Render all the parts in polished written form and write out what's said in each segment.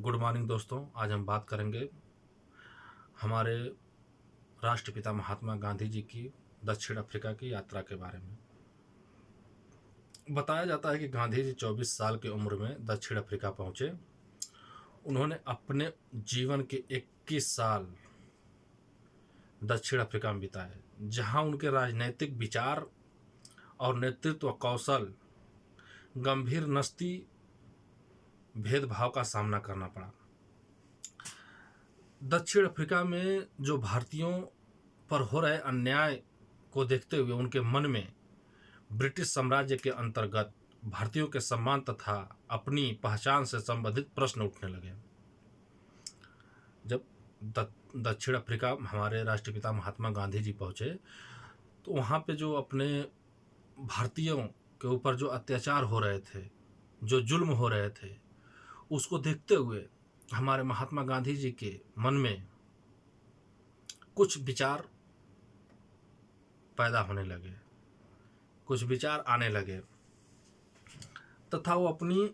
Good morning दोस्तों। आज हम बात करेंगे हमारे राष्ट्रपिता महात्मा गांधी जी की दक्षिण अफ्रीका की यात्रा के बारे में। बताया जाता है कि गांधी जी 24 साल की उम्र में दक्षिण अफ्रीका पहुंचे। उन्होंने अपने जीवन के 21 साल दक्षिण अफ्रीका में बिताए, जहां उनके राजनैतिक विचार और नेतृत्व कौशल गंभीर नस्ली भेदभाव का सामना करना पड़ा। दक्षिण अफ्रीका में जो भारतीयों पर हो रहे अन्याय को देखते हुए उनके मन में ब्रिटिश साम्राज्य के अंतर्गत भारतीयों के सम्मान तथा अपनी पहचान से संबंधित प्रश्न उठने लगे। जब दक्षिण अफ्रीका हमारे राष्ट्रपिता महात्मा गांधी जी पहुंचे तो वहाँ पे जो अपने भारतीयों के ऊपर जो अत्याचार हो रहे थे, जो जुल्म हो रहे थे, उसको देखते हुए हमारे महात्मा गांधी जी के मन में कुछ विचार पैदा होने लगे, कुछ विचार आने लगे तथा वो अपनी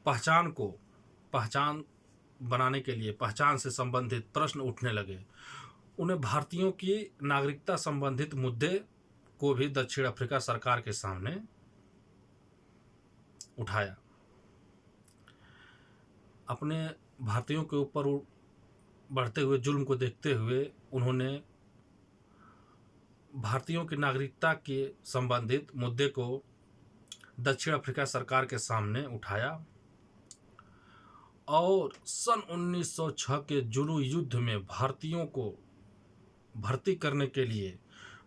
पहचान बनाने के लिए पहचान से संबंधित प्रश्न उठने लगे। उन्हें भारतीयों की नागरिकता संबंधित मुद्दे को भी दक्षिण अफ्रीका सरकार के सामने उठाया। अपने भारतीयों के ऊपर बढ़ते हुए जुल्म को देखते हुए उन्होंने भारतीयों की नागरिकता के संबंधित मुद्दे को दक्षिण अफ्रीका सरकार के सामने उठाया और सन 1906 के जुलू युद्ध में भारतीयों को भर्ती करने के लिए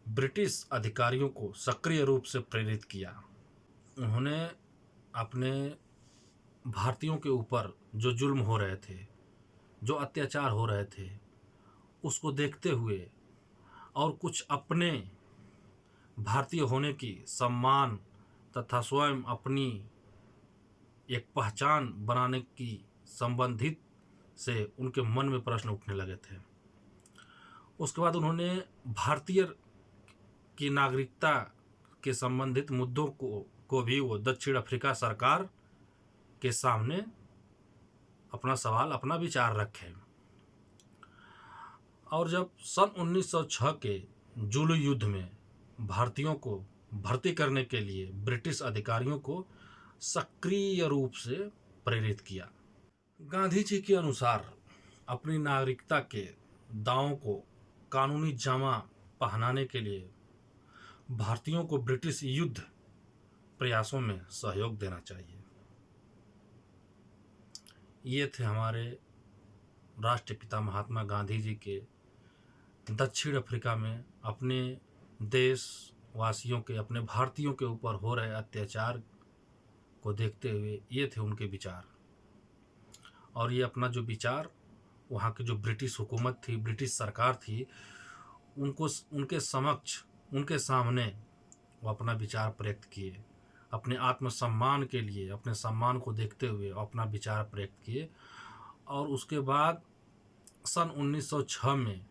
ब्रिटिश अधिकारियों को सक्रिय रूप से प्रेरित किया। उन्होंने अपने भारतीयों के ऊपर जो जुल्म हो रहे थे, जो अत्याचार हो रहे थे, उसको देखते हुए और कुछ अपने भारतीय होने की सम्मान तथा स्वयं अपनी एक पहचान बनाने की संबंधित से उनके मन में प्रश्न उठने लगे थे। उसके बाद उन्होंने भारतीय की नागरिकता के संबंधित मुद्दों को भी वो दक्षिण अफ्रीका सरकार के सामने अपना सवाल, अपना विचार रखे। और जब सन 1906 के जुलू युद्ध में भारतीयों को भर्ती करने के लिए ब्रिटिश अधिकारियों को सक्रिय रूप से प्रेरित किया। गांधी जी के अनुसार अपनी नागरिकता के दावों को कानूनी जामा पहनाने के लिए भारतीयों को ब्रिटिश युद्ध प्रयासों में सहयोग देना चाहिए। ये थे हमारे राष्ट्रपिता महात्मा गांधी जी के दक्षिण अफ्रीका में अपने देशवासियों के, अपने भारतीयों के ऊपर हो रहे अत्याचार को देखते हुए ये थे उनके विचार। और ये अपना जो विचार वहाँ की जो ब्रिटिश हुकूमत थी, ब्रिटिश सरकार थी, उनके समक्ष, उनके सामने वो अपना विचार प्रकट किए। अपने आत्मसम्मान के लिए, अपने सम्मान को देखते हुए अपना विचार प्रकट किए। और उसके बाद सन 1906 में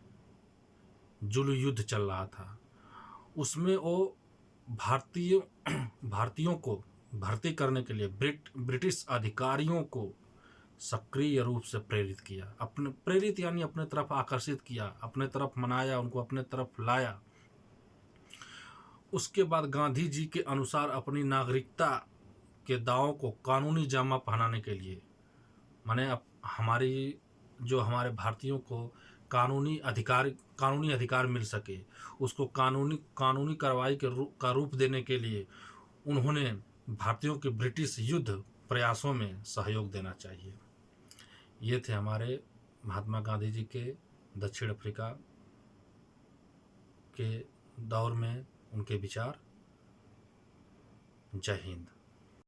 जुलू युद्ध चल रहा था, उसमें वो भारतीयों को भर्ती करने के लिए ब्रिटिश अधिकारियों को सक्रिय रूप से प्रेरित यानी अपने तरफ आकर्षित किया, अपने तरफ मनाया, उनको अपने तरफ लाया। उसके बाद गांधी जी के अनुसार अपनी नागरिकता के दावों को कानूनी जामा पहनाने के लिए, माने हमारे भारतीयों को कानूनी अधिकार मिल सके, उसको कानूनी कार्रवाई का रूप देने के लिए उन्होंने भारतीयों के ब्रिटिश युद्ध प्रयासों में सहयोग देना चाहिए। ये थे हमारे महात्मा गांधी जी के दक्षिण अफ्रीका के दौर में उनके विचार। जय हिंद।